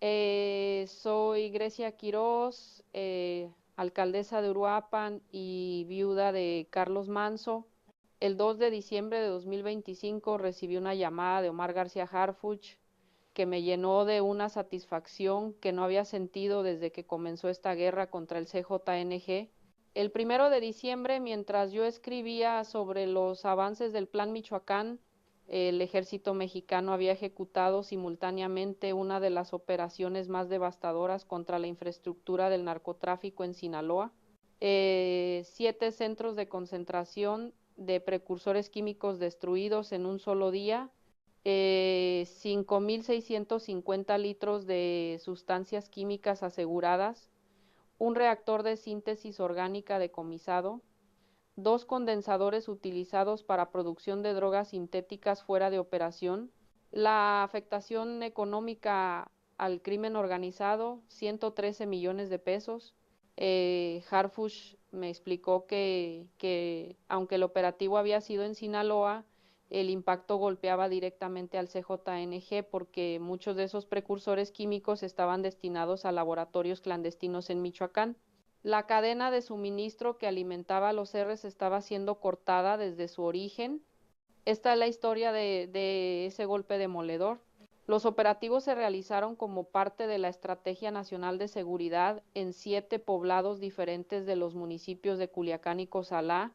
Soy Grecia Quirós, alcaldesa de Uruapan y viuda de Carlos Manso. El 2 de diciembre de 2025 recibí una llamada de Omar García Harfuch que me llenó de una satisfacción que no había sentido desde que comenzó esta guerra contra el CJNG. El 1 de diciembre, mientras yo escribía sobre los avances del Plan Michoacán, el ejército mexicano había ejecutado simultáneamente una de las operaciones más devastadoras contra la infraestructura del narcotráfico en Sinaloa. 7 centros de concentración de precursores químicos destruidos en un solo día, 5.650 litros de sustancias químicas aseguradas, un reactor de síntesis orgánica decomisado, 2 condensadores utilizados para producción de drogas sintéticas fuera de operación, la afectación económica al crimen organizado, 113 millones de pesos. Harfuch me explicó que aunque el operativo había sido en Sinaloa, el impacto golpeaba directamente al CJNG porque muchos de esos precursores químicos estaban destinados a laboratorios clandestinos en Michoacán. La cadena de suministro que alimentaba a los Rs estaba siendo cortada desde su origen. Esta es la historia de ese golpe demoledor. Los operativos se realizaron como parte de la Estrategia Nacional de Seguridad en 7 poblados diferentes de los municipios de Culiacán y Cozalá: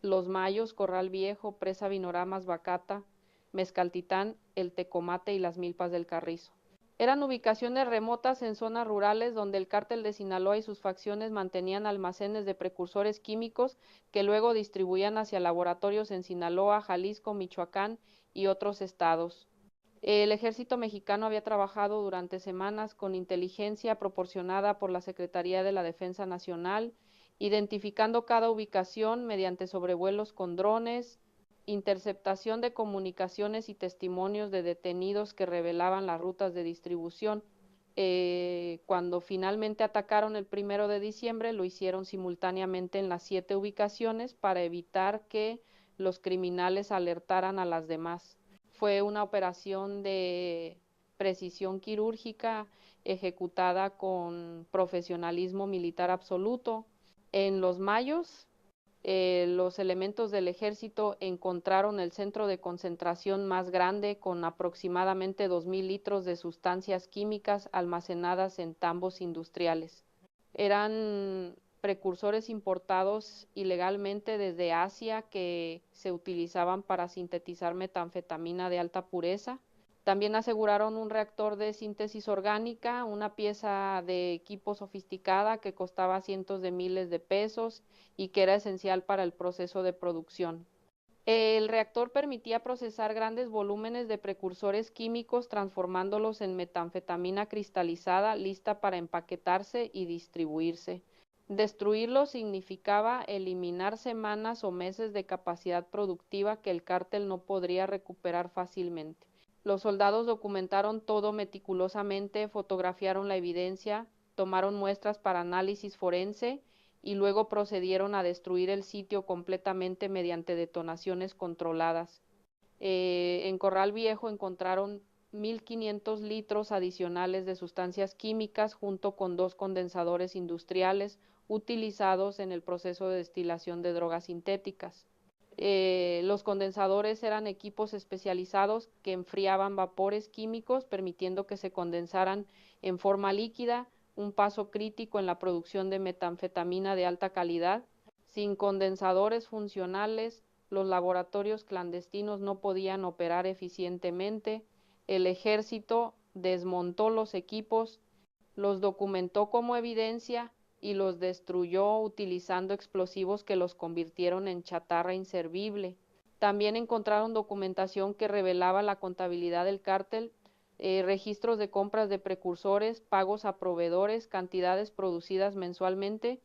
Los Mayos, Corral Viejo, Presa Vinoramas, Bacata, Mezcaltitán, El Tecomate y Las Milpas del Carrizo. Eran ubicaciones remotas en zonas rurales donde el cártel de Sinaloa y sus facciones mantenían almacenes de precursores químicos que luego distribuían hacia laboratorios en Sinaloa, Jalisco, Michoacán y otros estados. El ejército mexicano había trabajado durante semanas con inteligencia proporcionada por la Secretaría de la Defensa Nacional, identificando cada ubicación mediante sobrevuelos con drones, interceptación de comunicaciones y testimonios de detenidos que revelaban las rutas de distribución. Cuando finalmente atacaron el 1 de diciembre, lo hicieron simultáneamente en las 7 ubicaciones para evitar que los criminales alertaran a las demás. Fue una operación de precisión quirúrgica ejecutada con profesionalismo militar absoluto. En Los Mayos, los elementos del ejército encontraron el centro de concentración más grande con aproximadamente 2.000 litros de sustancias químicas almacenadas en tambos industriales. Eran precursores importados ilegalmente desde Asia que se utilizaban para sintetizar metanfetamina de alta pureza. También aseguraron un reactor de síntesis orgánica, una pieza de equipo sofisticada que costaba cientos de miles de pesos y que era esencial para el proceso de producción. El reactor permitía procesar grandes volúmenes de precursores químicos, transformándolos en metanfetamina cristalizada, lista para empaquetarse y distribuirse. Destruirlos significaba eliminar semanas o meses de capacidad productiva que el cártel no podría recuperar fácilmente. Los soldados documentaron todo meticulosamente, fotografiaron la evidencia, tomaron muestras para análisis forense y luego procedieron a destruir el sitio completamente mediante detonaciones controladas. En Corral Viejo encontraron 1.500 litros adicionales de sustancias químicas junto con 2 condensadores industriales utilizados en el proceso de destilación de drogas sintéticas. Los condensadores eran equipos especializados que enfriaban vapores químicos, permitiendo que se condensaran en forma líquida, un paso crítico en la producción de metanfetamina de alta calidad. Sin condensadores funcionales, los laboratorios clandestinos no podían operar eficientemente. El ejército desmontó los equipos, los documentó como evidencia y los destruyó utilizando explosivos que los convirtieron en chatarra inservible. También encontraron documentación que revelaba la contabilidad del cártel, registros de compras de precursores, pagos a proveedores, cantidades producidas mensualmente.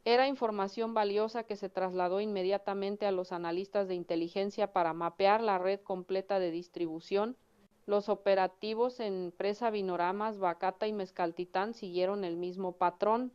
Era información valiosa que se trasladó inmediatamente a los analistas de inteligencia para mapear la red completa de distribución. Los operativos en Presa Vinoramas, Bacata y Mezcaltitán siguieron el mismo patrón.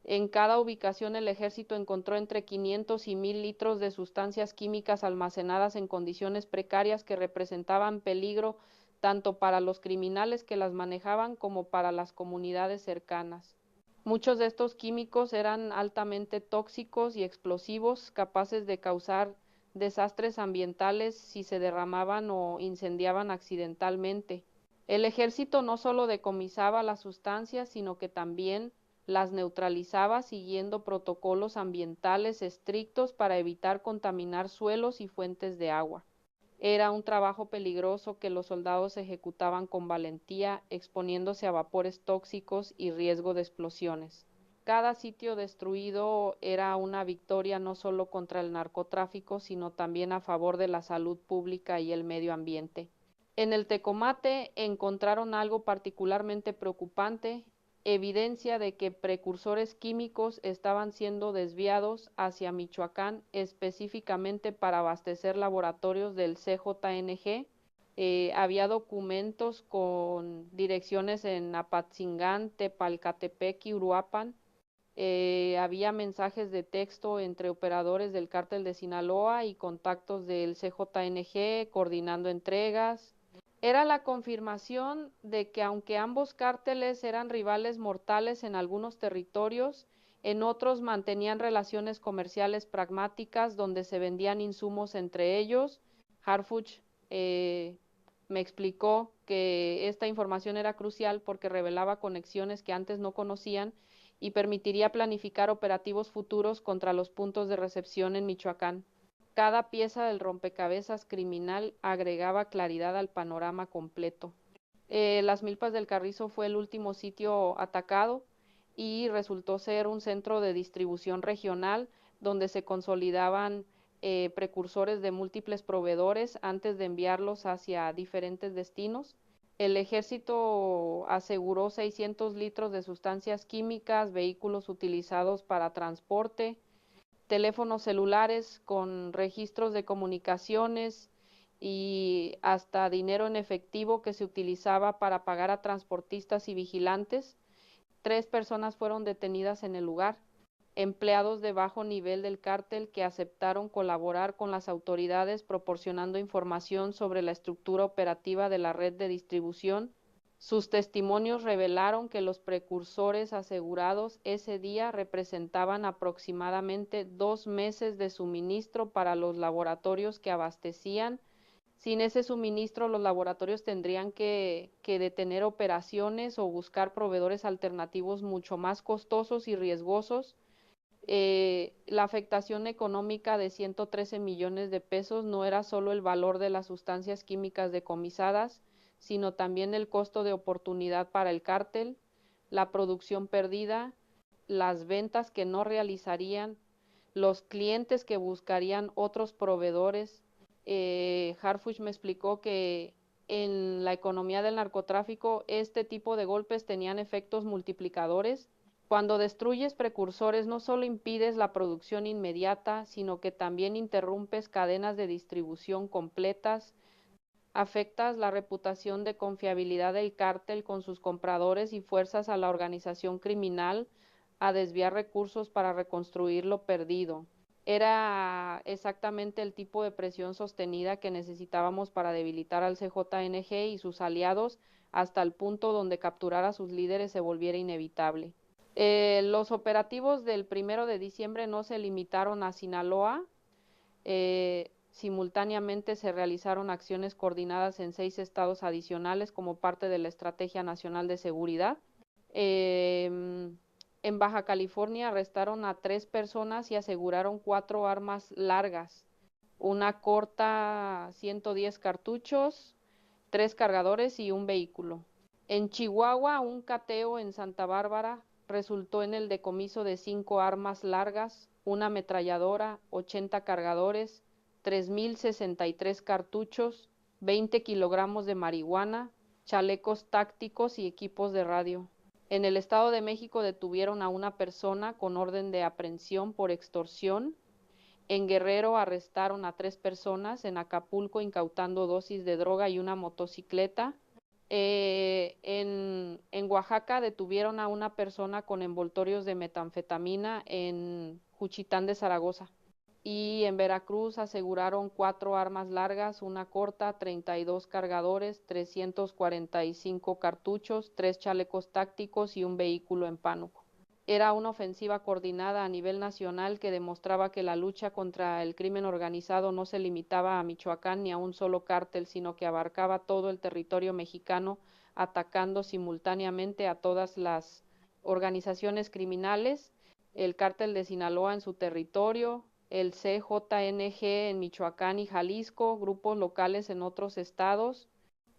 En cada ubicación el ejército encontró entre 500 y 1.000 litros de sustancias químicas almacenadas en condiciones precarias que representaban peligro tanto para los criminales que las manejaban como para las comunidades cercanas. Muchos de estos químicos eran altamente tóxicos y explosivos, capaces de causar desastres ambientales si se derramaban o incendiaban accidentalmente. El ejército no solo decomisaba las sustancias, sino que también las neutralizaba siguiendo protocolos ambientales estrictos para evitar contaminar suelos y fuentes de agua. Era un trabajo peligroso que los soldados ejecutaban con valentía, exponiéndose a vapores tóxicos y riesgo de explosiones. Cada sitio destruido era una victoria no solo contra el narcotráfico, sino también a favor de la salud pública y el medio ambiente. En el Tecomate encontraron algo particularmente preocupante, evidencia de que precursores químicos estaban siendo desviados hacia Michoacán específicamente para abastecer laboratorios del CJNG. Había documentos con direcciones en Apatzingán, Tepalcatepec y Uruapan. Había mensajes de texto entre operadores del cártel de Sinaloa y contactos del CJNG coordinando entregas. Era la confirmación de que aunque ambos cárteles eran rivales mortales en algunos territorios, en otros mantenían relaciones comerciales pragmáticas donde se vendían insumos entre ellos. Harfuch me explicó que esta información era crucial porque revelaba conexiones que antes no conocían y permitiría planificar operativos futuros contra los puntos de recepción en Michoacán. Cada pieza del rompecabezas criminal agregaba claridad al panorama completo. Las Milpas del Carrizo fue el último sitio atacado y resultó ser un centro de distribución regional donde se consolidaban precursores de múltiples proveedores antes de enviarlos hacia diferentes destinos. El ejército aseguró 600 litros de sustancias químicas, vehículos utilizados para transporte, teléfonos celulares con registros de comunicaciones y hasta dinero en efectivo que se utilizaba para pagar a transportistas y vigilantes. 3 personas fueron detenidas en el lugar, empleados de bajo nivel del cártel que aceptaron colaborar con las autoridades proporcionando información sobre la estructura operativa de la red de distribución. Sus testimonios revelaron que los precursores asegurados ese día representaban aproximadamente 2 meses de suministro para los laboratorios que abastecían. Sin ese suministro, los laboratorios tendrían que detener operaciones o buscar proveedores alternativos mucho más costosos y riesgosos. La afectación económica de 113 millones de pesos no era solo el valor de las sustancias químicas decomisadas, sino también el costo de oportunidad para el cártel, la producción perdida, las ventas que no realizarían, los clientes que buscarían otros proveedores. Harfuch me explicó que en la economía del narcotráfico este tipo de golpes tenían efectos multiplicadores. Cuando destruyes precursores no solo impides la producción inmediata, sino que también interrumpes cadenas de distribución completas, afectas la reputación de confiabilidad del cártel con sus compradores y fuerzas a la organización criminal a desviar recursos para reconstruir lo perdido. Era exactamente el tipo de presión sostenida que necesitábamos para debilitar al CJNG y sus aliados hasta el punto donde capturar a sus líderes se volviera inevitable. Los operativos del 1 de diciembre no se limitaron a Sinaloa. Simultáneamente se realizaron acciones coordinadas en 6 estados adicionales como parte de la Estrategia Nacional de Seguridad. En Baja California arrestaron a 3 personas y aseguraron 4 armas largas, una corta 110 cartuchos, 3 cargadores y un vehículo. En Chihuahua, un cateo en Santa Bárbara resultó en el decomiso de 5 armas largas, una ametralladora, 80 cargadores, 3,063 cartuchos, 20 kilogramos de marihuana, chalecos tácticos y equipos de radio. En el Estado de México detuvieron a una persona con orden de aprehensión por extorsión. En Guerrero arrestaron a 3 personas. En Acapulco incautando dosis de droga y una motocicleta. En Oaxaca detuvieron a una persona con envoltorios de metanfetamina en Juchitán de Zaragoza. y en Veracruz aseguraron 4 armas largas, una corta, 32 cargadores, 345 cartuchos, 3 chalecos tácticos y un vehículo en Pánuco. Era una ofensiva coordinada a nivel nacional que demostraba que la lucha contra el crimen organizado no se limitaba a Michoacán ni a un solo cártel, sino que abarcaba todo el territorio mexicano, atacando simultáneamente a todas las organizaciones criminales, el cártel de Sinaloa en su territorio, el CJNG en Michoacán y Jalisco, grupos locales en otros estados.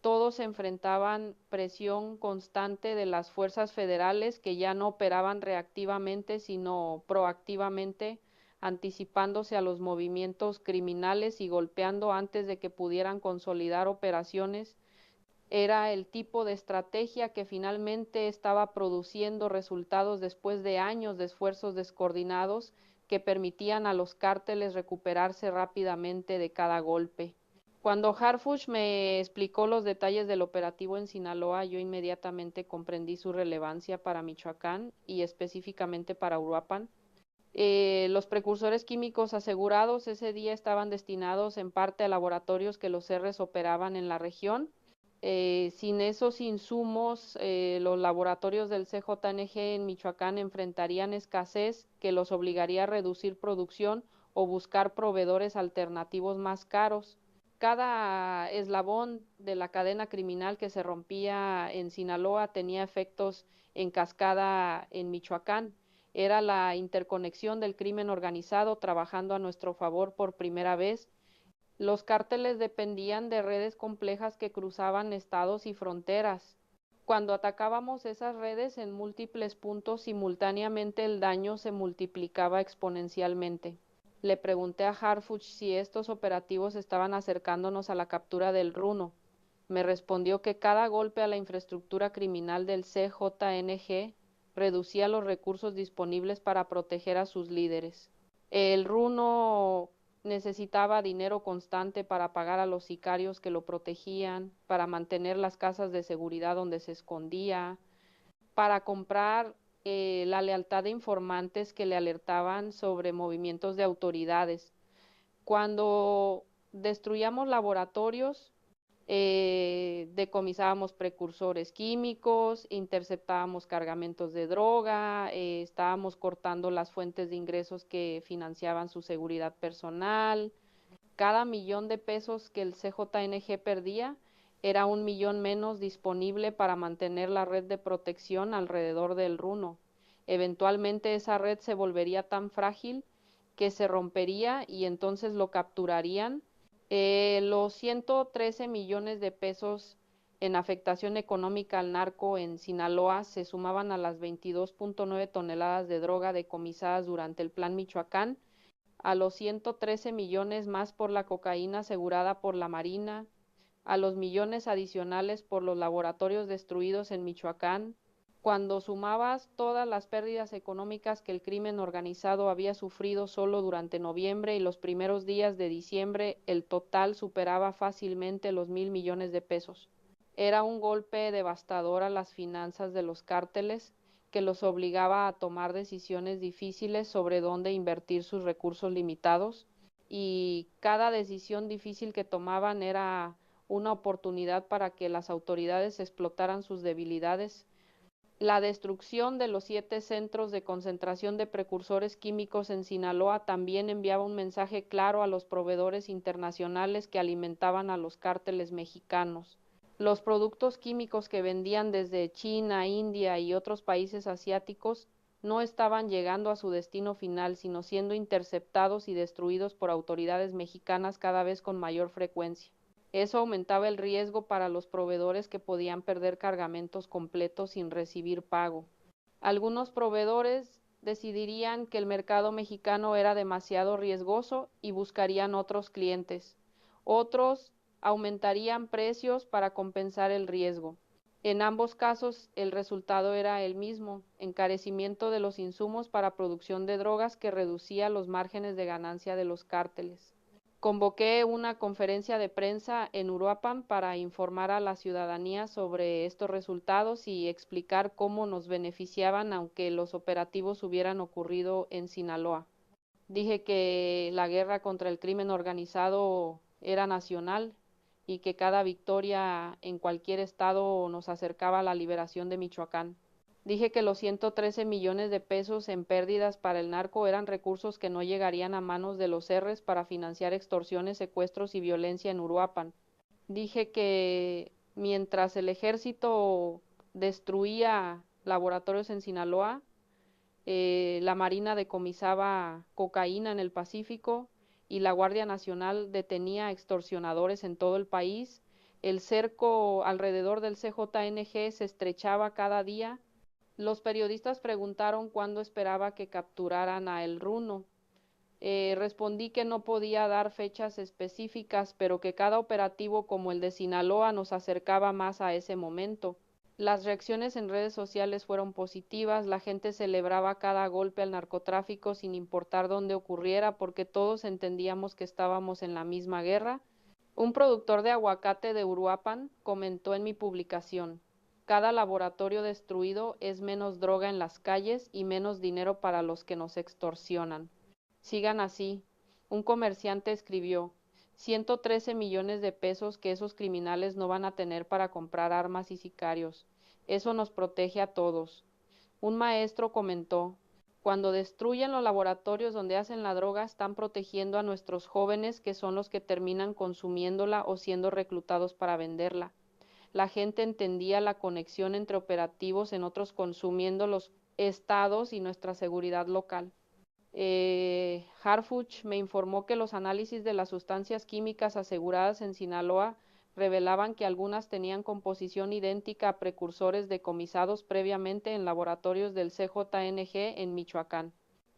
Todos enfrentaban presión constante de las fuerzas federales que ya no operaban reactivamente, sino proactivamente, anticipándose a los movimientos criminales y golpeando antes de que pudieran consolidar operaciones. Era el tipo de estrategia que finalmente estaba produciendo resultados después de años de esfuerzos descoordinados que permitían a los cárteles recuperarse rápidamente de cada golpe. Cuando Harfuch me explicó los detalles del operativo en Sinaloa, yo inmediatamente comprendí su relevancia para Michoacán y específicamente para Uruapan. Los precursores químicos asegurados ese día estaban destinados en parte a laboratorios que los Rs operaban en la región. Sin esos insumos, los laboratorios del CJNG en Michoacán enfrentarían escasez que los obligaría a reducir producción o buscar proveedores alternativos más caros. Cada eslabón de la cadena criminal que se rompía en Sinaloa tenía efectos en cascada en Michoacán. Era la interconexión del crimen organizado trabajando a nuestro favor por primera vez. Los cárteles dependían de redes complejas que cruzaban estados y fronteras. Cuando atacábamos esas redes en múltiples puntos simultáneamente, el daño se multiplicaba exponencialmente. Le pregunté a Harfuch si estos operativos estaban acercándonos a la captura del Runo. Me respondió que cada golpe a la infraestructura criminal del CJNG reducía los recursos disponibles para proteger a sus líderes. El Runo necesitaba dinero constante para pagar a los sicarios que lo protegían, para mantener las casas de seguridad donde se escondía, para comprar la lealtad de informantes que le alertaban sobre movimientos de autoridades. Cuando destruíamos laboratorios, decomisábamos precursores químicos, interceptábamos cargamentos de droga, estábamos cortando las fuentes de ingresos que financiaban su seguridad personal. Cada millón de pesos que el CJNG perdía era un millón menos disponible para mantener la red de protección alrededor del Runo. Eventualmente esa red se volvería tan frágil que se rompería y entonces lo capturarían. Los 113 millones de pesos en afectación económica al narco en Sinaloa se sumaban a las 22.9 toneladas de droga decomisadas durante el Plan Michoacán, a los 113 millones más por la cocaína asegurada por la Marina, a los millones adicionales por los laboratorios destruidos en Michoacán. Cuando sumabas todas las pérdidas económicas que el crimen organizado había sufrido solo durante noviembre y los primeros días de diciembre, el total superaba fácilmente los 1,000 millones de pesos. Era un golpe devastador a las finanzas de los cárteles que los obligaba a tomar decisiones difíciles sobre dónde invertir sus recursos limitados, y cada decisión difícil que tomaban era una oportunidad para que las autoridades explotaran sus debilidades. La destrucción de los 7 centros de concentración de precursores químicos en Sinaloa también enviaba un mensaje claro a los proveedores internacionales que alimentaban a los cárteles mexicanos. Los productos químicos que vendían desde China, India y otros países asiáticos no estaban llegando a su destino final, sino siendo interceptados y destruidos por autoridades mexicanas cada vez con mayor frecuencia. Eso aumentaba el riesgo para los proveedores que podían perder cargamentos completos sin recibir pago. Algunos proveedores decidirían que el mercado mexicano era demasiado riesgoso y buscarían otros clientes. Otros aumentarían precios para compensar el riesgo. En ambos casos, el resultado era el mismo: encarecimiento de los insumos para producción de drogas que reducía los márgenes de ganancia de los cárteles. Convoqué una conferencia de prensa en Uruapan para informar a la ciudadanía sobre estos resultados y explicar cómo nos beneficiaban aunque los operativos hubieran ocurrido en Sinaloa. Dije que la guerra contra el crimen organizado era nacional y que cada victoria en cualquier estado nos acercaba a la liberación de Michoacán. Dije que los 113 millones de pesos en pérdidas para el narco eran recursos que no llegarían a manos de los R's para financiar extorsiones, secuestros y violencia en Uruapan. Dije que mientras el ejército destruía laboratorios en Sinaloa, la Marina decomisaba cocaína en el Pacífico y la Guardia Nacional detenía extorsionadores en todo el país. El cerco alrededor del CJNG se estrechaba cada día. Los periodistas preguntaron cuándo esperaba que capturaran a El Runo. Respondí que no podía dar fechas específicas, pero que cada operativo como el de Sinaloa nos acercaba más a ese momento. Las reacciones en redes sociales fueron positivas, la gente celebraba cada golpe al narcotráfico sin importar dónde ocurriera, porque todos entendíamos que estábamos en la misma guerra. Un productor de aguacate de Uruapan comentó en mi publicación: cada laboratorio destruido es menos droga en las calles y menos dinero para los que nos extorsionan. Sigan así. Un comerciante escribió: 113 millones de pesos que esos criminales no van a tener para comprar armas y sicarios. Eso nos protege a todos. Un maestro comentó: cuando destruyen los laboratorios donde hacen la droga, están protegiendo a nuestros jóvenes, que son los que terminan consumiéndola o siendo reclutados para venderla. La gente entendía la conexión entre operativos en otros consumiendo los estados y nuestra seguridad local. Harfuch me informó que los análisis de las sustancias químicas aseguradas en Sinaloa revelaban que algunas tenían composición idéntica a precursores decomisados previamente en laboratorios del CJNG en Michoacán.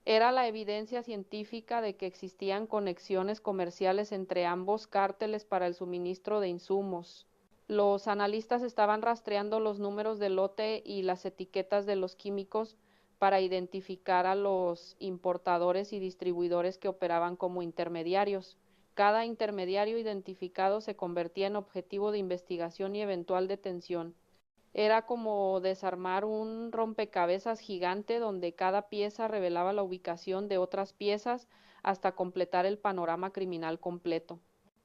Era la evidencia científica de que existían conexiones comerciales entre ambos cárteles para el suministro de insumos. Los analistas estaban rastreando los números de lote y las etiquetas de los químicos para identificar a los importadores y distribuidores que operaban como intermediarios. Cada intermediario identificado se convertía en objetivo de investigación y eventual detención. Era como desarmar un rompecabezas gigante donde cada pieza revelaba la ubicación de otras piezas hasta completar el panorama criminal completo.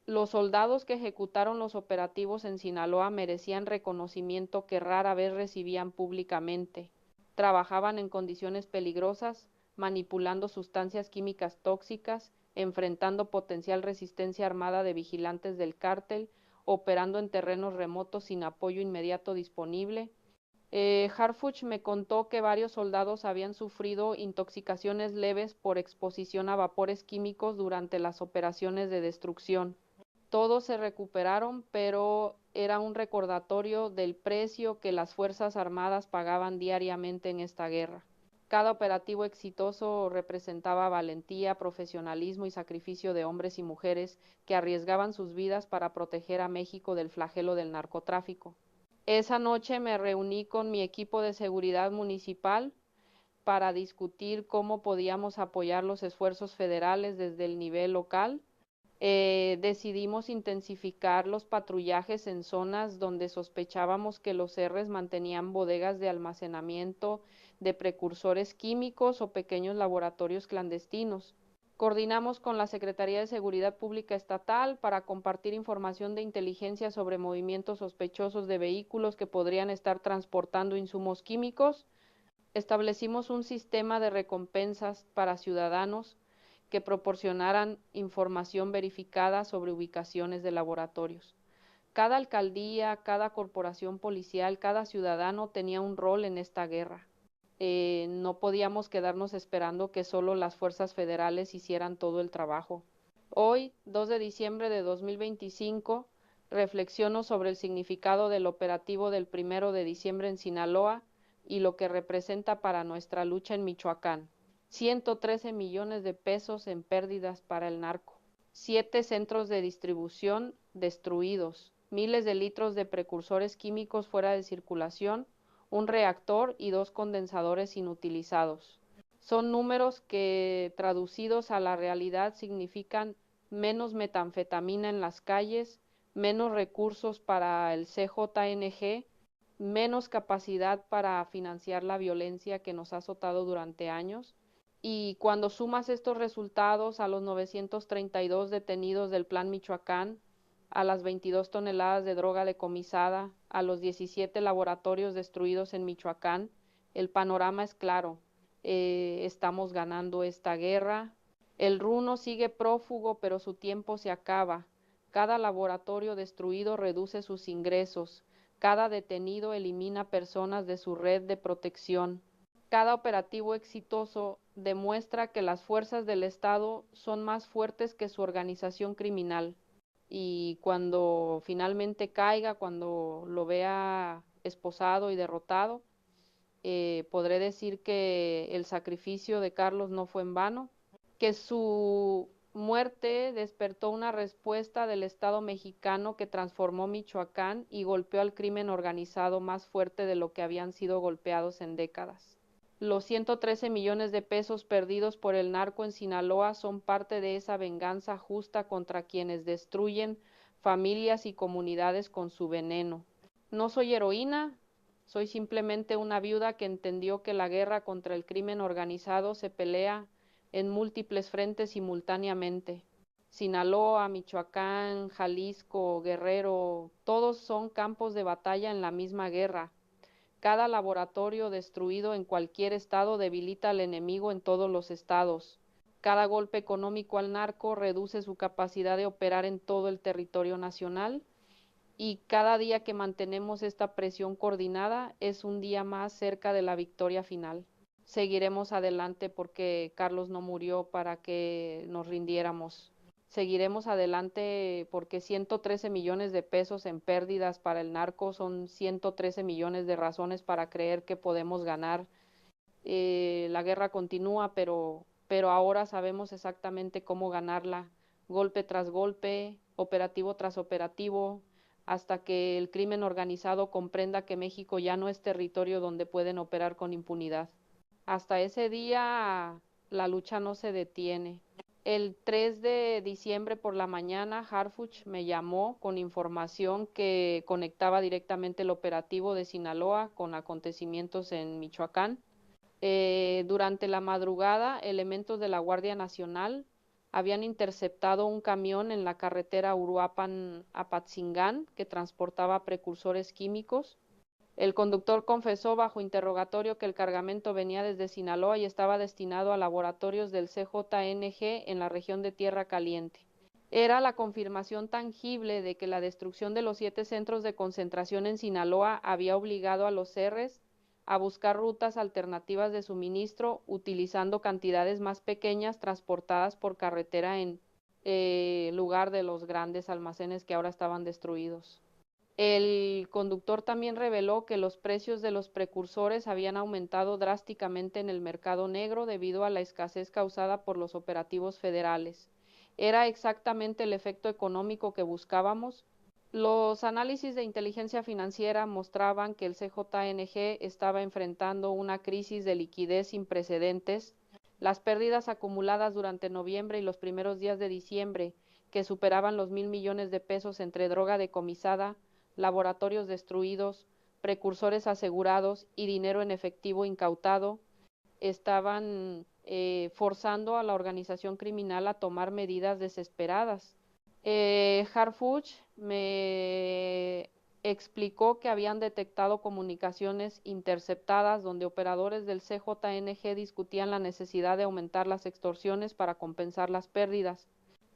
Los soldados que ejecutaron los operativos en Sinaloa merecían reconocimiento que rara vez recibían públicamente. Trabajaban en condiciones peligrosas, manipulando sustancias químicas tóxicas, enfrentando potencial resistencia armada de vigilantes del cártel, operando en terrenos remotos sin apoyo inmediato disponible. Harfuch me contó que varios soldados habían sufrido intoxicaciones leves por exposición a vapores químicos durante las operaciones de destrucción. Todos se recuperaron, pero era un recordatorio del precio que las Fuerzas Armadas pagaban diariamente en esta guerra. Cada operativo exitoso representaba valentía, profesionalismo y sacrificio de hombres y mujeres que arriesgaban sus vidas para proteger a México del flagelo del narcotráfico. Esa noche me reuní con mi equipo de seguridad municipal para discutir cómo podíamos apoyar los esfuerzos federales desde el nivel local. Decidimos intensificar los patrullajes en zonas donde sospechábamos que los R's mantenían bodegas de almacenamiento de precursores químicos o pequeños laboratorios clandestinos. Coordinamos con la Secretaría de Seguridad Pública Estatal para compartir información de inteligencia sobre movimientos sospechosos de vehículos que podrían estar transportando insumos químicos. Establecimos un sistema de recompensas para ciudadanos que proporcionaran información verificada sobre ubicaciones de laboratorios. Cada alcaldía, cada corporación policial, cada ciudadano tenía un rol en esta guerra. No podíamos quedarnos esperando que solo las fuerzas federales hicieran todo el trabajo. Hoy, 2 de diciembre de 2025, reflexiono sobre el significado del operativo del 1 de diciembre en Sinaloa y lo que representa para nuestra lucha en Michoacán. 113 millones de pesos en pérdidas para el narco, 7 centros de distribución destruidos, miles de litros de precursores químicos fuera de circulación, un reactor y 2 condensadores inutilizados. Son números que, traducidos a la realidad, significan menos metanfetamina en las calles, menos recursos para el CJNG, menos capacidad para financiar la violencia que nos ha azotado durante años, Y cuando sumas estos resultados a los 932 detenidos del Plan Michoacán, a las 22 toneladas de droga decomisada, a los 17 laboratorios destruidos en Michoacán, el panorama es claro. Estamos ganando esta guerra. El Runo sigue prófugo, pero su tiempo se acaba. Cada laboratorio destruido reduce sus ingresos. Cada detenido elimina personas de su red de protección. Cada operativo exitoso demuestra que las fuerzas del Estado son más fuertes que su organización criminal. Y cuando finalmente caiga, cuando lo vea esposado y derrotado, podré decir que el sacrificio de Carlos no fue en vano, que su muerte despertó una respuesta del Estado mexicano que transformó Michoacán y golpeó al crimen organizado más fuerte de lo que habían sido golpeados en décadas. Los 113 millones de pesos perdidos por el narco en Sinaloa son parte de esa venganza justa contra quienes destruyen familias y comunidades con su veneno. No soy heroína, soy simplemente una viuda que entendió que la guerra contra el crimen organizado se pelea en múltiples frentes simultáneamente. Sinaloa, Michoacán, Jalisco, Guerrero, todos son campos de batalla en la misma guerra. Cada laboratorio destruido en cualquier estado debilita al enemigo en todos los estados. Cada golpe económico al narco reduce su capacidad de operar en todo el territorio nacional y cada día que mantenemos esta presión coordinada es un día más cerca de la victoria final. Seguiremos adelante porque Carlos no murió para que nos rindiéramos. Seguiremos adelante porque 113 millones de pesos en pérdidas para el narco son 113 millones de razones para creer que podemos ganar. La guerra continúa, pero ahora sabemos exactamente cómo ganarla, golpe tras golpe, operativo tras operativo, hasta que el crimen organizado comprenda que México ya no es territorio donde pueden operar con impunidad. Hasta ese día la lucha no se detiene. El 3 de diciembre por la mañana, Harfuch me llamó con información que conectaba directamente el operativo de Sinaloa con acontecimientos en Michoacán. Durante la madrugada, elementos de la Guardia Nacional habían interceptado un camión en la carretera Uruapan-Apatzingán que transportaba precursores químicos. El conductor confesó bajo interrogatorio que el cargamento venía desde Sinaloa y estaba destinado a laboratorios del CJNG en la región de Tierra Caliente. Era la confirmación tangible de que la destrucción de los 7 centros de concentración en Sinaloa había obligado a los Rs a buscar rutas alternativas de suministro utilizando cantidades más pequeñas transportadas por carretera en lugar de los grandes almacenes que ahora estaban destruidos. El conductor también reveló que los precios de los precursores habían aumentado drásticamente en el mercado negro debido a la escasez causada por los operativos federales. Era exactamente el efecto económico que buscábamos. Los análisis de inteligencia financiera mostraban que el CJNG estaba enfrentando una crisis de liquidez sin precedentes. Las pérdidas acumuladas durante noviembre y los primeros días de diciembre, que superaban los 1,000 millones de pesos entre droga decomisada, laboratorios destruidos, precursores asegurados y dinero en efectivo incautado, estaban forzando a la organización criminal a tomar medidas desesperadas. Harfuch me explicó que habían detectado comunicaciones interceptadas donde operadores del CJNG discutían la necesidad de aumentar las extorsiones para compensar las pérdidas,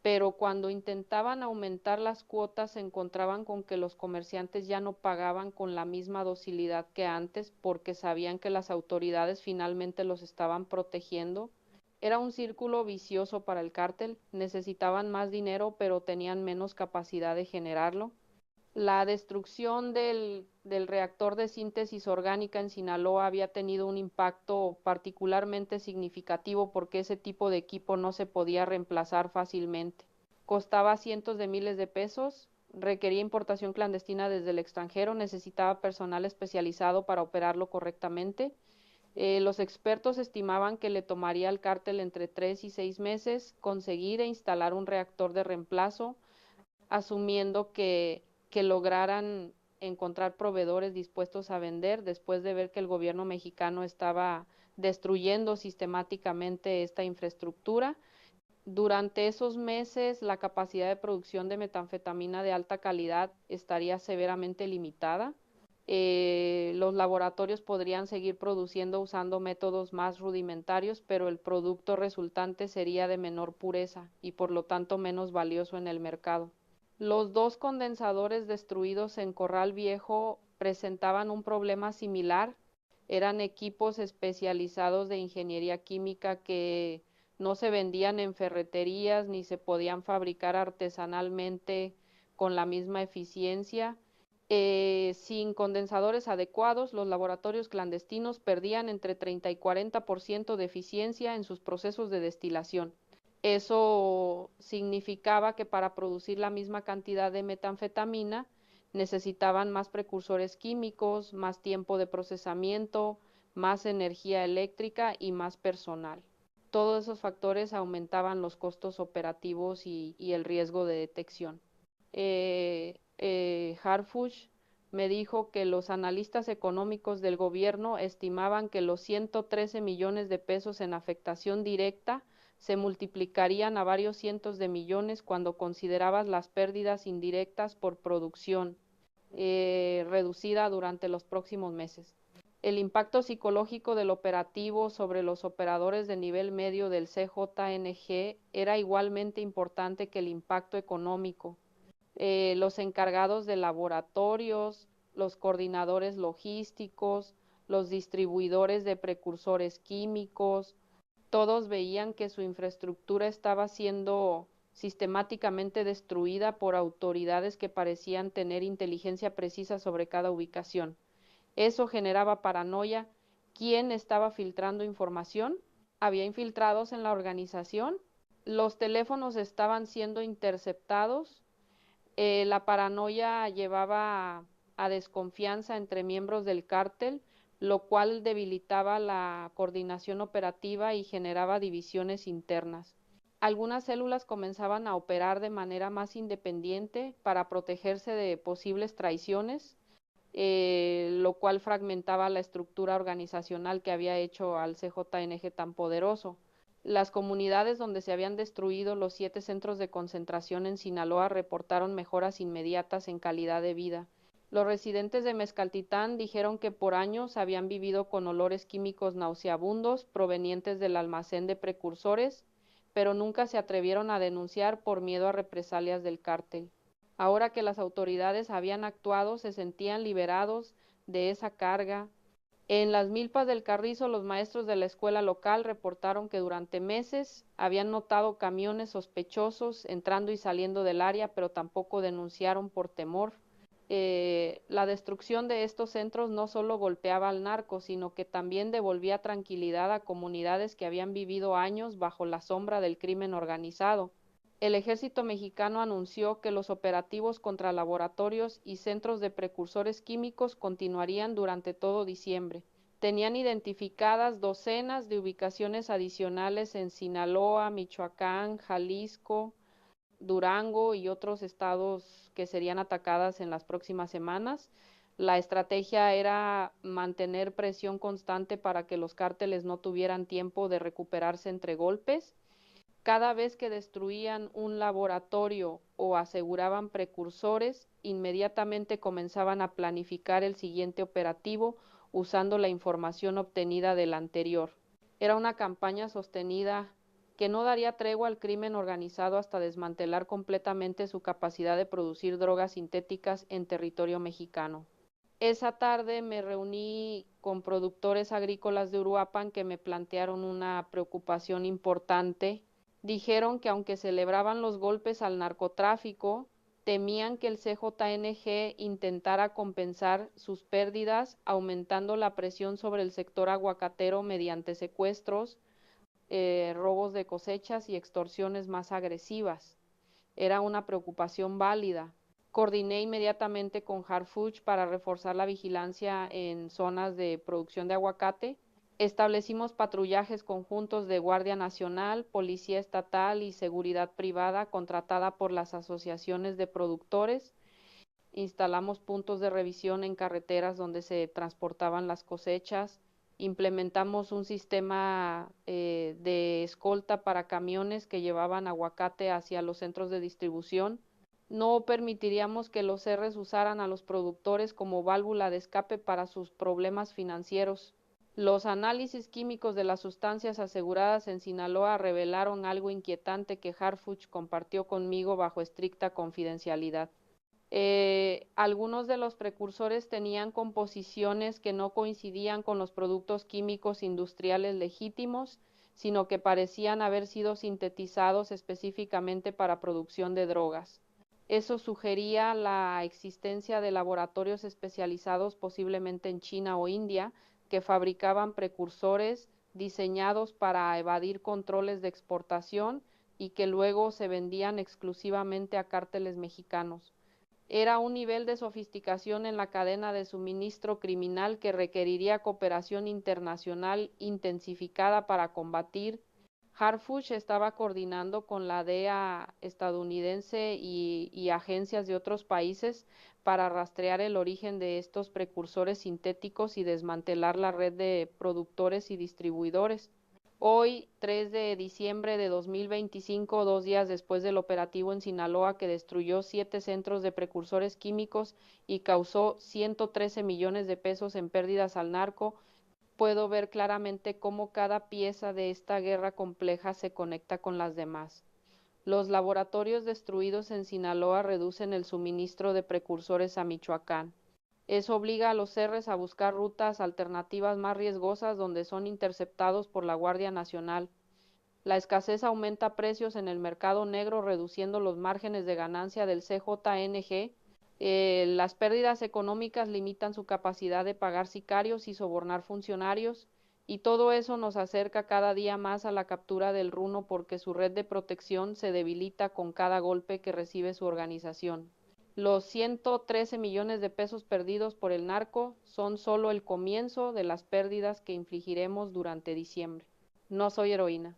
pero cuando intentaban aumentar las cuotas se encontraban con que los comerciantes ya no pagaban con la misma docilidad que antes porque sabían que las autoridades finalmente los estaban protegiendo. Era un círculo vicioso para el cártel, necesitaban más dinero pero tenían menos capacidad de generarlo. La destrucción del reactor de síntesis orgánica en Sinaloa había tenido un impacto particularmente significativo porque ese tipo de equipo no se podía reemplazar fácilmente. Costaba cientos de miles de pesos, requería importación clandestina desde el extranjero, necesitaba personal especializado para operarlo correctamente. Los expertos estimaban que le tomaría al cártel entre 3 y 6 meses conseguir e instalar un reactor de reemplazo, asumiendo que lograran encontrar proveedores dispuestos a vender después de ver que el gobierno mexicano estaba destruyendo sistemáticamente esta infraestructura. Durante esos meses, la capacidad de producción de metanfetamina de alta calidad estaría severamente limitada. Los laboratorios podrían seguir produciendo usando métodos más rudimentarios, pero el producto resultante sería de menor pureza y por lo tanto menos valioso en el mercado. Los dos condensadores destruidos en Corral Viejo presentaban un problema similar. Eran equipos especializados de ingeniería química que no se vendían en ferreterías ni se podían fabricar artesanalmente con la misma eficiencia. Sin condensadores adecuados, los laboratorios clandestinos perdían entre 30 y 40% de eficiencia en sus procesos de destilación. Eso significaba que para producir la misma cantidad de metanfetamina necesitaban más precursores químicos, más tiempo de procesamiento, más energía eléctrica y más personal. Todos esos factores aumentaban los costos operativos y el riesgo de detección. Harfuch me dijo que los analistas económicos del gobierno estimaban que los 113 millones de pesos en afectación directa se multiplicarían a varios cientos de millones cuando considerabas las pérdidas indirectas por producción reducida durante los próximos meses. El impacto psicológico del operativo sobre los operadores de nivel medio del CJNG era igualmente importante que el impacto económico. Los encargados de laboratorios, los coordinadores logísticos, los distribuidores de precursores químicos, todos veían que su infraestructura estaba siendo sistemáticamente destruida por autoridades que parecían tener inteligencia precisa sobre cada ubicación. Eso generaba paranoia. ¿Quién estaba filtrando información? ¿Había infiltrados en la organización? ¿Los teléfonos estaban siendo interceptados? La paranoia llevaba a desconfianza entre miembros del cártel, lo cual debilitaba la coordinación operativa y generaba divisiones internas. Algunas células comenzaban a operar de manera más independiente para protegerse de posibles traiciones, lo cual fragmentaba la estructura organizacional que había hecho al CJNG tan poderoso. Las comunidades donde se habían destruido los 7 centros de concentración en Sinaloa reportaron mejoras inmediatas en calidad de vida. Los residentes de Mezcaltitán dijeron que por años habían vivido con olores químicos nauseabundos provenientes del almacén de precursores, pero nunca se atrevieron a denunciar por miedo a represalias del cártel. Ahora que las autoridades habían actuado, se sentían liberados de esa carga. En las milpas del Carrizo, los maestros de la escuela local reportaron que durante meses habían notado camiones sospechosos entrando y saliendo del área, pero tampoco denunciaron por temor. La destrucción de estos centros no solo golpeaba al narco, sino que también devolvía tranquilidad a comunidades que habían vivido años bajo la sombra del crimen organizado. El ejército mexicano anunció que los operativos contra laboratorios y centros de precursores químicos continuarían durante todo diciembre. Tenían identificadas docenas de ubicaciones adicionales en Sinaloa, Michoacán, Jalisco, Durango y otros estados que serían atacadas en las próximas semanas. La estrategia era mantener presión constante para que los cárteles no tuvieran tiempo de recuperarse entre golpes. Cada vez que destruían un laboratorio o aseguraban precursores, inmediatamente comenzaban a planificar el siguiente operativo usando la información obtenida del anterior. Era una campaña sostenida que no daría tregua al crimen organizado hasta desmantelar completamente su capacidad de producir drogas sintéticas en territorio mexicano. Esa tarde me reuní con productores agrícolas de Uruapan que me plantearon una preocupación importante. Dijeron que aunque celebraban los golpes al narcotráfico, temían que el CJNG intentara compensar sus pérdidas aumentando la presión sobre el sector aguacatero mediante secuestros, robos de cosechas y extorsiones más agresivas. Era una preocupación válida. Coordiné inmediatamente con Harfuch para reforzar la vigilancia en zonas de producción de aguacate. Establecimos patrullajes conjuntos de Guardia Nacional, Policía Estatal y Seguridad Privada contratada por las asociaciones de productores instalamos puntos de revisión en carreteras donde se transportaban las cosechas, implementamos un sistema de escolta para camiones que llevaban aguacate hacia los centros de distribución. No permitiríamos que los Rs usaran a los productores como válvula de escape para sus problemas financieros. Los análisis químicos de las sustancias aseguradas en Sinaloa revelaron algo inquietante que Harfuch compartió conmigo bajo estricta confidencialidad. Algunos de los precursores tenían composiciones que no coincidían con los productos químicos industriales legítimos, sino que parecían haber sido sintetizados específicamente para producción de drogas. Eso sugería la existencia de laboratorios especializados posiblemente en China o India que fabricaban precursores diseñados para evadir controles de exportación y que luego se vendían exclusivamente a cárteles mexicanos. Era un nivel de sofisticación en la cadena de suministro criminal que requeriría cooperación internacional intensificada para combatir. Harfuch estaba coordinando con la DEA estadounidense y agencias de otros países para rastrear el origen de estos precursores sintéticos y desmantelar la red de productores y distribuidores. Hoy, 3 de diciembre de 2025, 2 días después del operativo en Sinaloa que destruyó 7 centros de precursores químicos y causó 113 millones de pesos en pérdidas al narco, puedo ver claramente cómo cada pieza de esta guerra compleja se conecta con las demás. Los laboratorios destruidos en Sinaloa reducen el suministro de precursores a Michoacán. Eso obliga a los Rs a buscar rutas alternativas más riesgosas donde son interceptados por la Guardia Nacional. La escasez aumenta precios en el mercado negro, reduciendo los márgenes de ganancia del CJNG. Las pérdidas económicas limitan su capacidad de pagar sicarios y sobornar funcionarios, y todo eso nos acerca cada día más a la captura del Runo porque su red de protección se debilita con cada golpe que recibe su organización. Los 113 millones de pesos perdidos por el narco son solo el comienzo de las pérdidas que infligiremos durante diciembre. No soy heroína.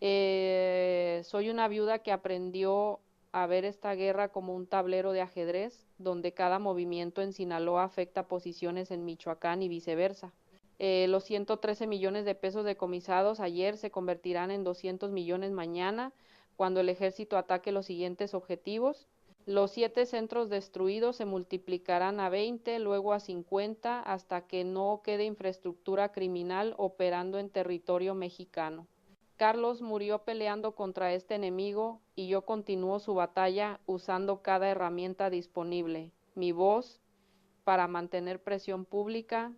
Soy una viuda que aprendió a ver esta guerra como un tablero de ajedrez, donde cada movimiento en Sinaloa afecta posiciones en Michoacán y viceversa. Los 113 millones de pesos decomisados ayer se convertirán en 200 millones mañana, cuando el ejército ataque los siguientes objetivos. Los 7 centros destruidos se multiplicarán a 20, luego a 50, hasta que no quede infraestructura criminal operando en territorio mexicano. Carlos murió peleando contra este enemigo y yo continúo su batalla usando cada herramienta disponible, mi voz para mantener presión pública,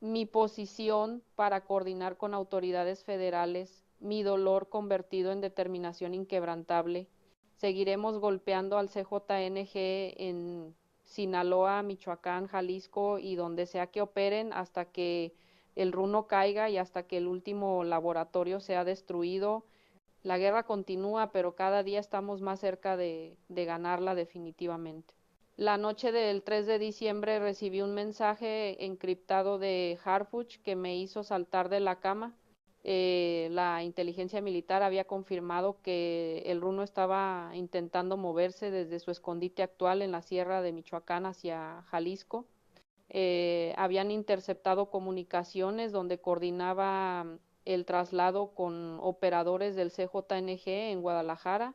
mi posición para coordinar con autoridades federales, mi dolor convertido en determinación inquebrantable. Seguiremos golpeando al CJNG en Sinaloa, Michoacán, Jalisco y donde sea que operen hasta que el Runo caiga y hasta que el último laboratorio sea destruido. La guerra continúa, pero cada día estamos más cerca de ganarla definitivamente. La noche del 3 de diciembre recibí un mensaje encriptado de Harfuch que me hizo saltar de la cama. La inteligencia militar había confirmado que el Runo estaba intentando moverse desde su escondite actual en la sierra de Michoacán hacia Jalisco. Habían interceptado comunicaciones donde coordinaba el traslado con operadores del CJNG en Guadalajara.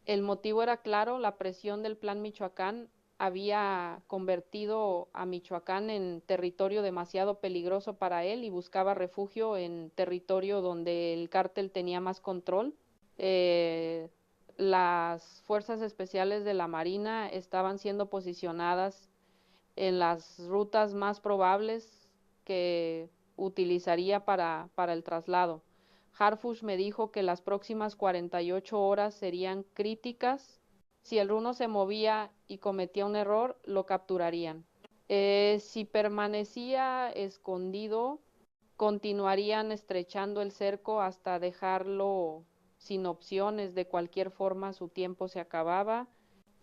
El motivo era claro, la presión del Plan Michoacán había convertido a Michoacán en territorio demasiado peligroso para él y buscaba refugio en territorio donde el cártel tenía más control. Eh, las fuerzas especiales de la Marina estaban siendo posicionadas en las rutas más probables que utilizaría para el traslado. Harfuch me dijo que las próximas 48 horas serían críticas. Si el Runo se movía y cometía un error, lo capturarían. Si permanecía escondido, continuarían estrechando el cerco hasta dejarlo sin opciones. De cualquier forma, su tiempo se acababa.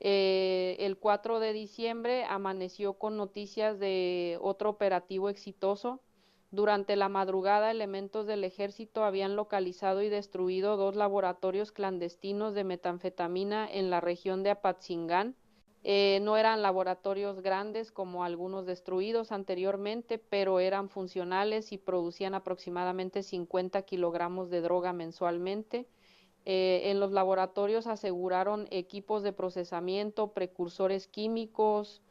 El 4 de diciembre amaneció con noticias de otro operativo exitoso. Durante la madrugada, elementos del ejército habían localizado y destruido 2 laboratorios clandestinos de metanfetamina en la región de Apatzingán. No eran laboratorios grandes como algunos destruidos anteriormente, pero eran funcionales y producían aproximadamente 50 kilogramos de droga mensualmente. En los laboratorios aseguraron equipos de procesamiento, precursores químicos,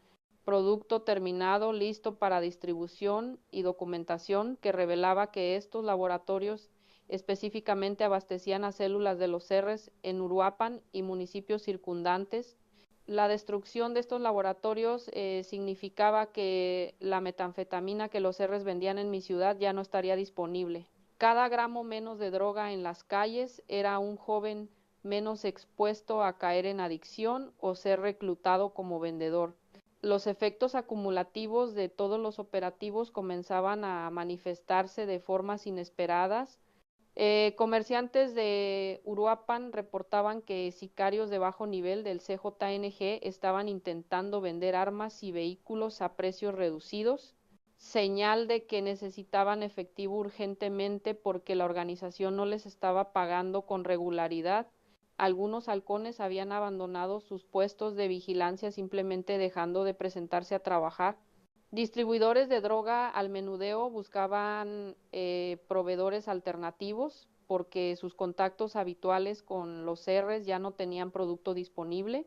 producto terminado listo para distribución y documentación que revelaba que estos laboratorios específicamente abastecían a células de los Cerres en Uruapan y municipios circundantes. La destrucción de estos laboratorios significaba que la metanfetamina que los Cerres vendían en mi ciudad ya no estaría disponible. Cada gramo menos de droga en las calles era un joven menos expuesto a caer en adicción o ser reclutado como vendedor. Los efectos acumulativos de todos los operativos comenzaban a manifestarse de formas inesperadas. Comerciantes de Uruapan reportaban que sicarios de bajo nivel del CJNG estaban intentando vender armas y vehículos a precios reducidos, señal de que necesitaban efectivo urgentemente porque la organización no les estaba pagando con regularidad. Algunos halcones habían abandonado sus puestos de vigilancia simplemente dejando de presentarse a trabajar. Distribuidores de droga al menudeo buscaban proveedores alternativos porque sus contactos habituales con los R's ya no tenían producto disponible.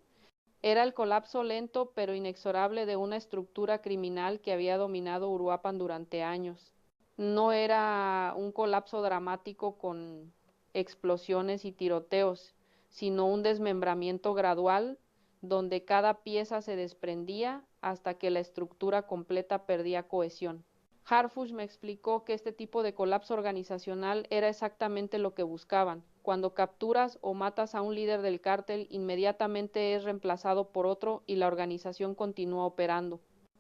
Era el colapso lento pero inexorable de una estructura criminal que había dominado Uruapan durante años. No era un colapso dramático con explosiones y tiroteos, sino un desmembramiento gradual donde cada pieza se desprendía hasta que la estructura completa perdía cohesión. Harfuch me explicó que este tipo de colapso organizacional era exactamente lo que buscaban. Cuando capturas o matas a un líder del cártel, inmediatamente es reemplazado por otro y la organización continúa operando.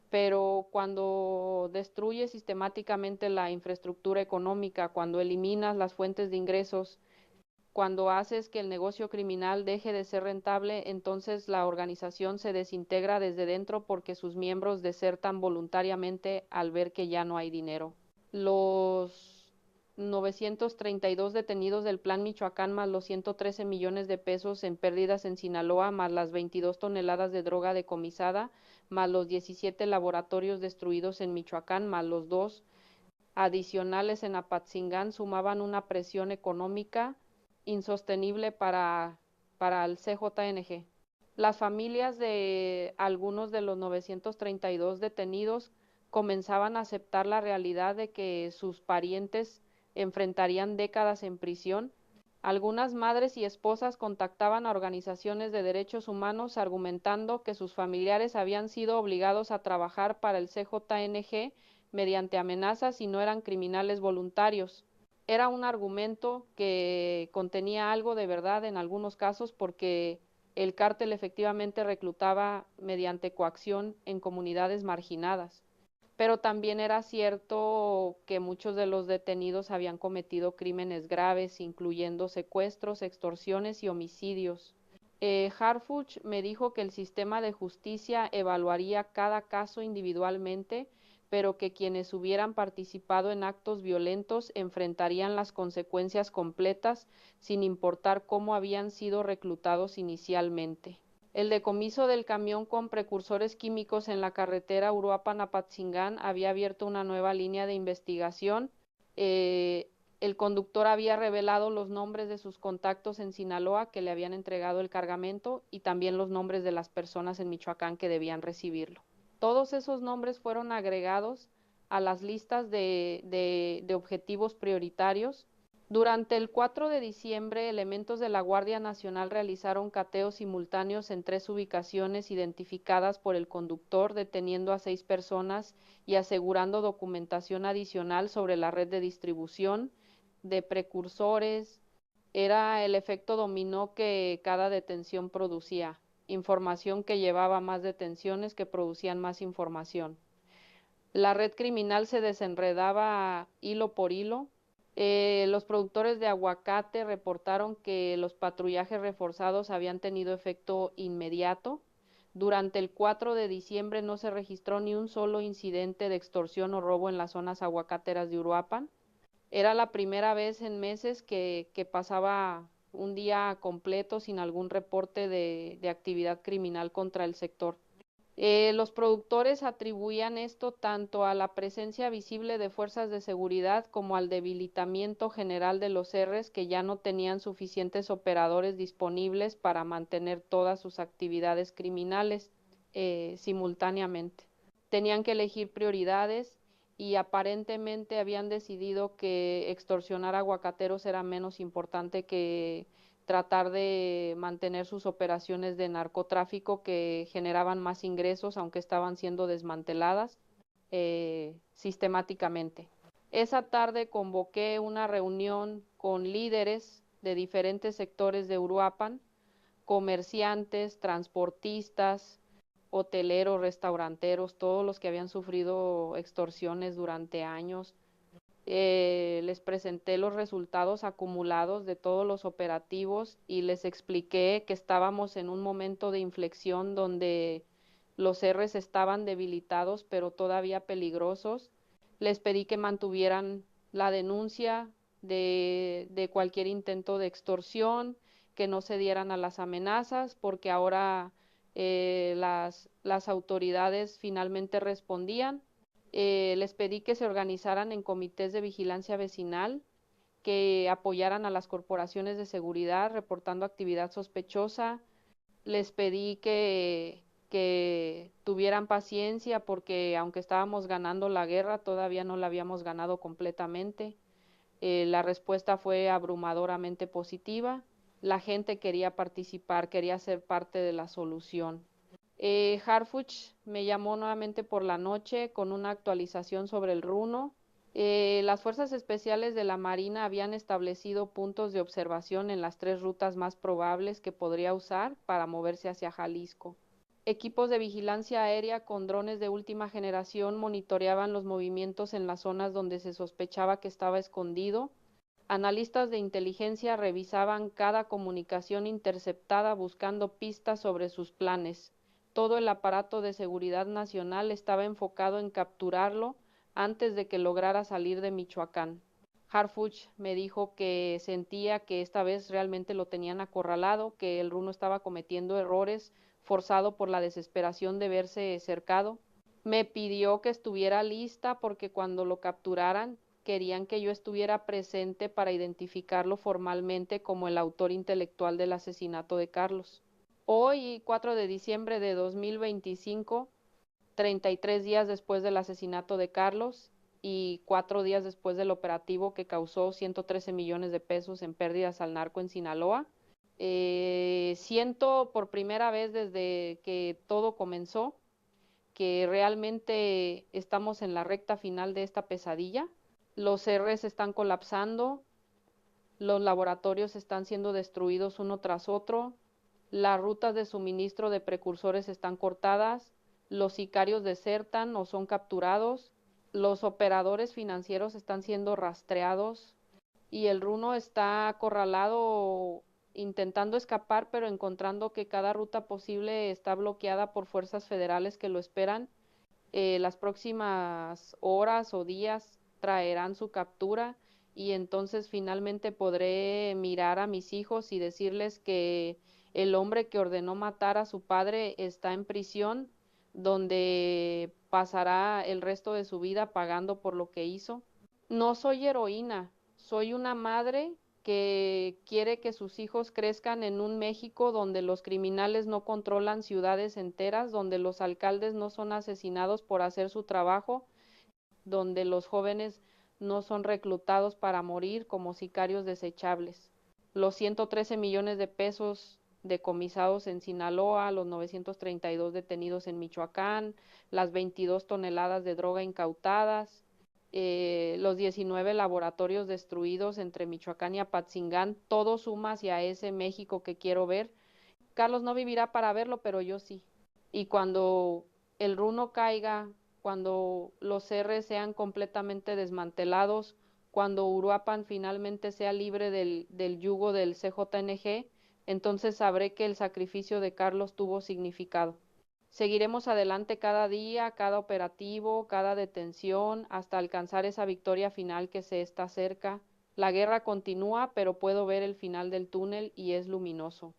Pero cuando destruyes sistemáticamente la infraestructura económica, cuando eliminas las fuentes de ingresos, cuando haces que el negocio criminal deje de ser rentable, entonces la organización se desintegra desde dentro porque sus miembros desertan voluntariamente al ver que ya no hay dinero. Los 932 detenidos del Plan Michoacán más los 113 millones de pesos en pérdidas en Sinaloa más las 22 toneladas de droga decomisada más los 17 laboratorios destruidos en Michoacán más los 2 adicionales en Apatzingán sumaban una presión económica insostenible para el CJNG. Las familias de algunos de los 932 detenidos comenzaban a aceptar la realidad de que sus parientes enfrentarían décadas en prisión. Algunas madres y esposas contactaban a organizaciones de derechos humanos argumentando que sus familiares habían sido obligados a trabajar para el CJNG mediante amenazas y no eran criminales voluntarios. Era un argumento que contenía algo de verdad en algunos casos porque el cártel efectivamente reclutaba mediante coacción en comunidades marginadas. Pero también era cierto que muchos de los detenidos habían cometido crímenes graves, incluyendo secuestros, extorsiones y homicidios. Harfuch me dijo que el sistema de justicia evaluaría cada caso individualmente, pero que quienes hubieran participado en actos violentos enfrentarían las consecuencias completas sin importar cómo habían sido reclutados inicialmente. El decomiso del camión con precursores químicos en la carretera Uruapan-Apatzingán había abierto una nueva línea de investigación. El conductor había revelado los nombres de sus contactos en Sinaloa que le habían entregado el cargamento y también los nombres de las personas en Michoacán que debían recibirlo. Todos esos nombres fueron agregados a las listas de objetivos prioritarios. Durante el 4 de diciembre, elementos de la Guardia Nacional realizaron cateos simultáneos en 3 ubicaciones identificadas por el conductor, deteniendo a 6 personas y asegurando documentación adicional sobre la red de distribución de precursores. Era el efecto dominó que cada detención producía, información que llevaba más detenciones que producían más información. La red criminal se desenredaba hilo por hilo. Los productores de aguacate reportaron que los patrullajes reforzados habían tenido efecto inmediato. Durante el 4 de diciembre no se registró ni un solo incidente de extorsión o robo en las zonas aguacateras de Uruapan. Era la primera vez en meses que pasaba un día completo sin algún reporte de actividad criminal contra el sector. Los productores atribuían esto tanto a la presencia visible de fuerzas de seguridad como al debilitamiento general de los Rs, que ya no tenían suficientes operadores disponibles para mantener todas sus actividades criminales simultáneamente. Tenían que elegir prioridades y aparentemente habían decidido que extorsionar aguacateros era menos importante que tratar de mantener sus operaciones de narcotráfico, que generaban más ingresos aunque estaban siendo desmanteladas sistemáticamente. Esa tarde convoqué una reunión con líderes de diferentes sectores de Uruapan, comerciantes, transportistas, hoteleros, restauranteros, todos los que habían sufrido extorsiones durante años. Les presenté los resultados acumulados de todos los operativos y les expliqué que estábamos en un momento de inflexión donde los Rs estaban debilitados pero todavía peligrosos. Les pedí que mantuvieran la denuncia de cualquier intento de extorsión, que no se dieran a las amenazas, porque ahora las autoridades finalmente respondían. Les pedí que se organizaran en comités de vigilancia vecinal, que apoyaran a las corporaciones de seguridad reportando actividad sospechosa. Les pedí que tuvieran paciencia porque aunque estábamos ganando la guerra, todavía no la habíamos ganado completamente. La respuesta fue abrumadoramente positiva. La gente quería participar, quería ser parte de la solución. Harfuch me llamó nuevamente por la noche con una actualización sobre el Runo. Las fuerzas especiales de la Marina habían establecido puntos de observación en las 3 rutas más probables que podría usar para moverse hacia Jalisco. Equipos de vigilancia aérea con drones de última generación monitoreaban los movimientos en las zonas donde se sospechaba que estaba escondido. Analistas de inteligencia revisaban cada comunicación interceptada buscando pistas sobre sus planes. Todo el aparato de seguridad nacional estaba enfocado en capturarlo antes de que lograra salir de Michoacán. Harfuch me dijo que sentía que esta vez realmente lo tenían acorralado, que el Runo estaba cometiendo errores, forzado por la desesperación de verse cercado. Me pidió que estuviera lista porque cuando lo capturaran querían que yo estuviera presente para identificarlo formalmente como el autor intelectual del asesinato de Carlos. Hoy, 4 de diciembre de 2025, 33 días después del asesinato de Carlos y 4 días después del operativo que causó 113 millones de pesos en pérdidas al narco en Sinaloa, siento por primera vez desde que todo comenzó que realmente estamos en la recta final de esta pesadilla. Los Rs están colapsando, los laboratorios están siendo destruidos uno tras otro, las rutas de suministro de precursores están cortadas, los sicarios desertan o son capturados, los operadores financieros están siendo rastreados y el Runo está acorralado intentando escapar, pero encontrando que cada ruta posible está bloqueada por fuerzas federales que lo esperan. Las próximas horas o días traerán su captura y entonces finalmente podré mirar a mis hijos y decirles que el hombre que ordenó matar a su padre está en prisión, donde pasará el resto de su vida pagando por lo que hizo. No soy heroína, soy una madre que quiere que sus hijos crezcan en un México donde los criminales no controlan ciudades enteras, donde los alcaldes no son asesinados por hacer su trabajo, donde los jóvenes no son reclutados para morir como sicarios desechables. Los 113 millones de pesos decomisados en Sinaloa, los 932 detenidos en Michoacán, las 22 toneladas de droga incautadas, los 19 laboratorios destruidos entre Michoacán y Apatzingán, todo suma hacia ese México que quiero ver. Carlos no vivirá para verlo, pero yo sí. Y cuando el Runo caiga, cuando los R sean completamente desmantelados, cuando Uruapan finalmente sea libre del yugo del CJNG, entonces sabré que el sacrificio de Carlos tuvo significado. Seguiremos adelante cada día, cada operativo, cada detención, hasta alcanzar esa victoria final que se está cerca. La guerra continúa, pero puedo ver el final del túnel y es luminoso.